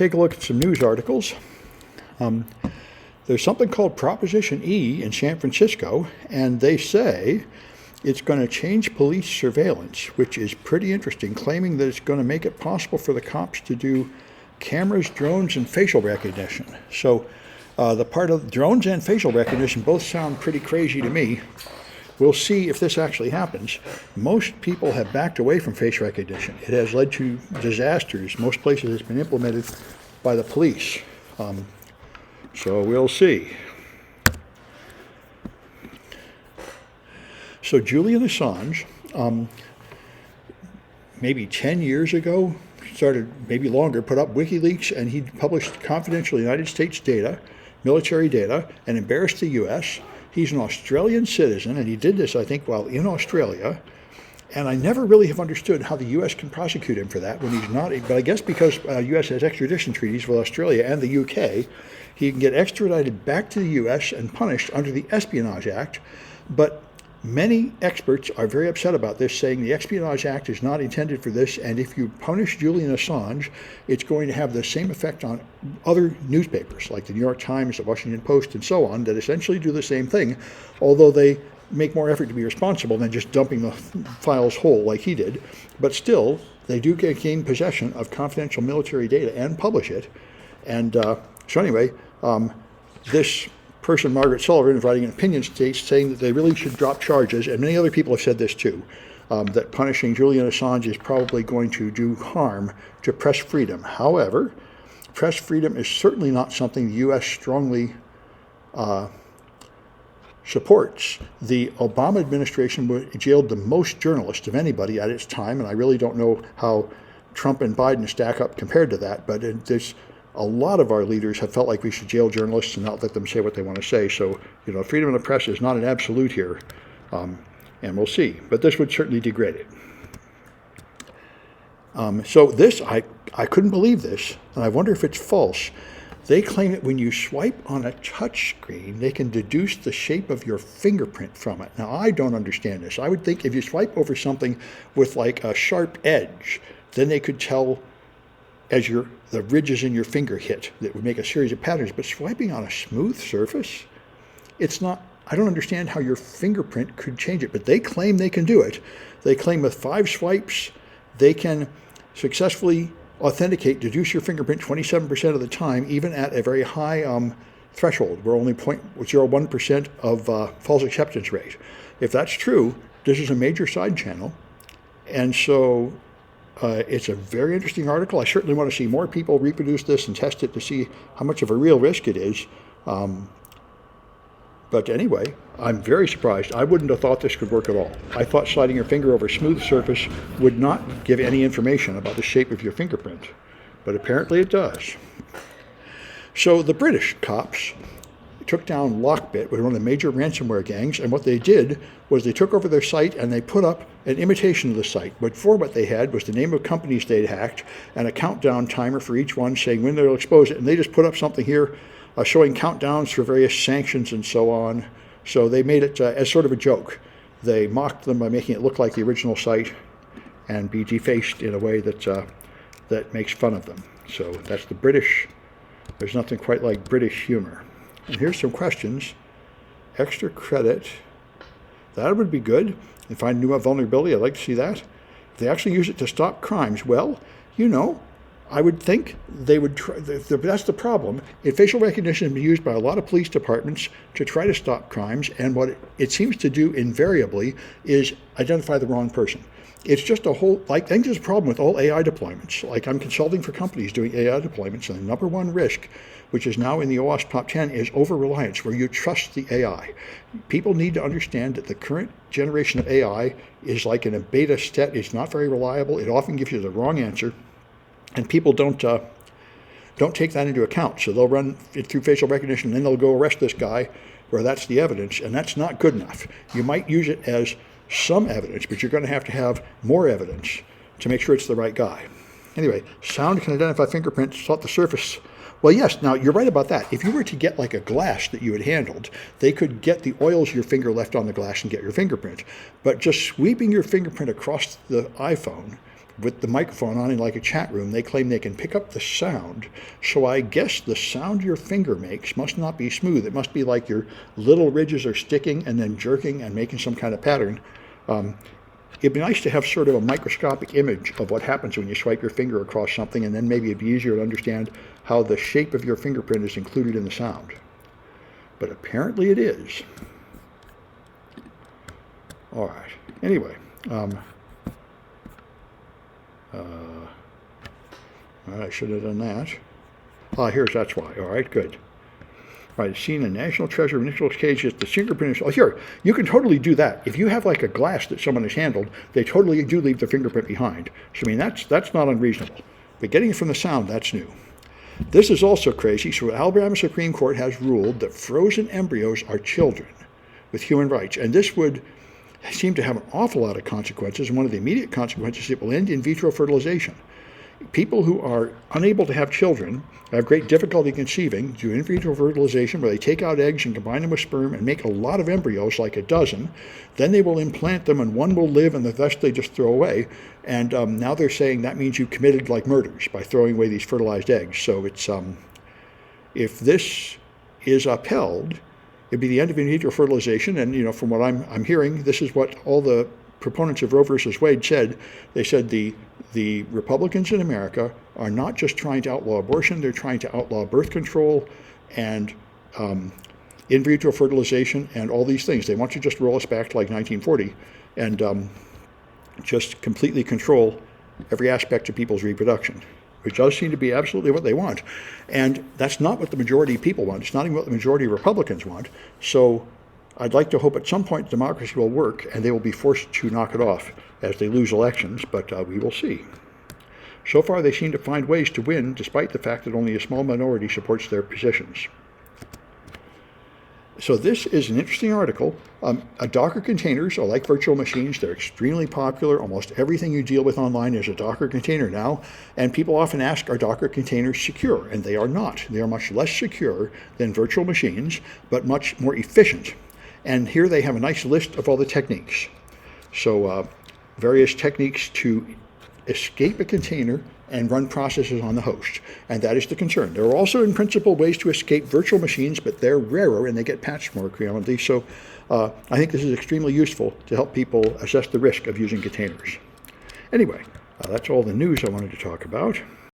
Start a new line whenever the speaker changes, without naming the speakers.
Take a look at some news articles. There's something called Proposition E in San Francisco, and they say it's going to change police surveillance, which is pretty interesting, claiming that it's going to make it possible for the cops to do cameras, drones, and facial recognition. So the part of drones and facial recognition both sound pretty crazy to me. We'll see if this actually happens. Most people have backed away from face recognition. It has led to disasters. Most places it's been implemented by the police. So we'll see. So Julian Assange, maybe 10 years ago, started, maybe longer, put up WikiLeaks, and he published confidential United States data, military data, and embarrassed the U.S. He's an Australian citizen, and he did this, I think, while in Australia. And I never really have understood how the U.S. can prosecute him for that when he's not. But I guess because the U.S. has extradition treaties with Australia and the U.K., he can get extradited back to the U.S. and punished under the Espionage Act. But many experts are very upset about this, saying the Espionage Act is not intended for this, and if you punish Julian Assange, it's going to have the same effect on other newspapers, like the New York Times, the Washington Post, and so on, that essentially do the same thing, although they make more effort to be responsible than just dumping the files whole like he did. But still, they do gain possession of confidential military data and publish it. And so anyway, this person, Margaret Sullivan, is writing an opinion statement saying that they really should drop charges, and many other people have said this too, that punishing Julian Assange is probably going to do harm to press freedom. However, press freedom is certainly not something the U.S. strongly supports. The Obama administration jailed the most journalists of anybody at its time, and I really don't know how Trump and Biden stack up compared to that, but there's a lot of our leaders have felt like we should jail journalists and not let them say what they want to say. So, freedom of the press is not an absolute here, and we'll see. But this would certainly degrade it. So this, I couldn't believe this, and I wonder if it's false. They claim that when you swipe on a touch screen, they can deduce the shape of your fingerprint from it. Now, I don't understand this. I would think if you swipe over something with like a sharp edge, then they could tell as the ridges in your finger hit, that would make a series of patterns. But swiping on a smooth surface, it's not, I don't understand how your fingerprint could change it, but they claim they can do it. They claim with 5 swipes, they can successfully authenticate, deduce your fingerprint 27% of the time, even at a very high threshold. We're only 0.01% of false acceptance rate. If that's true, this is a major side channel. And so it's a very interesting article. I certainly want to see more people reproduce this and test it to see how much of a real risk it is. But anyway, I'm very surprised. I wouldn't have thought this could work at all. I thought sliding your finger over a smooth surface would not give any information about the shape of your fingerprint, but apparently it does. So the British cops took down Lockbit, with one of the major ransomware gangs, and what they did was they took over their site and they put up an imitation of the site. But for what they had was the name of companies they'd hacked and a countdown timer for each one saying when they'll expose it. And they just put up something here showing countdowns for various sanctions and so on. So they made it as sort of a joke. They mocked them by making it look like the original site and be defaced in a way that makes fun of them. So that's the British. There's nothing quite like British humor. And here's some questions. Extra credit. That would be good. And find a new vulnerability. I'd like to see that. If they actually use it to stop crimes, well, I would think they would try. That's the problem. Facial recognition has been used by a lot of police departments to try to stop crimes, and what it seems to do invariably is identify the wrong person. It's just a whole, I think there's a problem with all AI deployments. Like, I'm consulting for companies doing AI deployments, and the number one risk, which is now in the OWASP top 10, is over-reliance, where you trust the AI. People need to understand that the current generation of AI is like in a beta state. It's not very reliable. It often gives you the wrong answer, and people don't take that into account. So they'll run it through facial recognition, and then they'll go arrest this guy where that's the evidence, and that's not good enough. You might use it as some evidence, but you're going to have more evidence to make sure it's the right guy. Anyway, sound can identify fingerprints off the surface. Well, yes, now you're right about that. If you were to get like a glass that you had handled, they could get the oils your finger left on the glass and get your fingerprint. But just sweeping your fingerprint across the iPhone with the microphone on in like a chat room. They claim they can pick up the sound. So I guess the sound your finger makes must not be smooth. It must be like your little ridges are sticking and then jerking and making some kind of pattern. It'd be nice to have sort of a microscopic image of what happens when you swipe your finger across something, and then maybe it'd be easier to understand how the shape of your fingerprint is included in the sound. But apparently it is. All right. Anyway, I should have done that. That's why. All right, good. All right, seen a national treasure of Nicolas Cage is the fingerprint. Oh, here, you can totally do that. If you have like a glass that someone has handled, they totally do leave their fingerprint behind. So, I mean, that's not unreasonable. But getting it from the sound, that's new. This is also crazy. So Alabama Supreme Court has ruled that frozen embryos are children with human rights. And this would seem to have an awful lot of consequences. And one of the immediate consequences, it will end in vitro fertilization. People who are unable to have children, have great difficulty conceiving, do in vitro fertilization where they take out eggs and combine them with sperm and make a lot of embryos, like a dozen. Then they will implant them and one will live and the rest they just throw away. And now they're saying that means you committed like murders by throwing away these fertilized eggs. So it's if this is upheld, it'd be the end of in vitro fertilization. And you know, from what I'm hearing, this is what all the proponents of Roe versus Wade said. They said the Republicans in America are not just trying to outlaw abortion, they're trying to outlaw birth control and in vitro fertilization and all these things. They want to just roll us back to like 1940 and just completely control every aspect of people's reproduction, which does seem to be absolutely what they want. And that's not what the majority of people want. It's not even what the majority of Republicans want. So I'd like to hope at some point democracy will work and they will be forced to knock it off as they lose elections, but we will see. So far, they seem to find ways to win, despite the fact that only a small minority supports their positions. So this is an interesting article. Docker containers are like virtual machines. They're extremely popular. Almost everything you deal with online is a Docker container now. And people often ask, are Docker containers secure? And they are not. They are much less secure than virtual machines, but much more efficient. And here they have a nice list of all the techniques. So various techniques to escape a container and run processes on the host. And that is the concern. There are also, in principle, ways to escape virtual machines, but they're rarer and they get patched more frequently. So I think this is extremely useful to help people assess the risk of using containers. Anyway, that's all the news I wanted to talk about.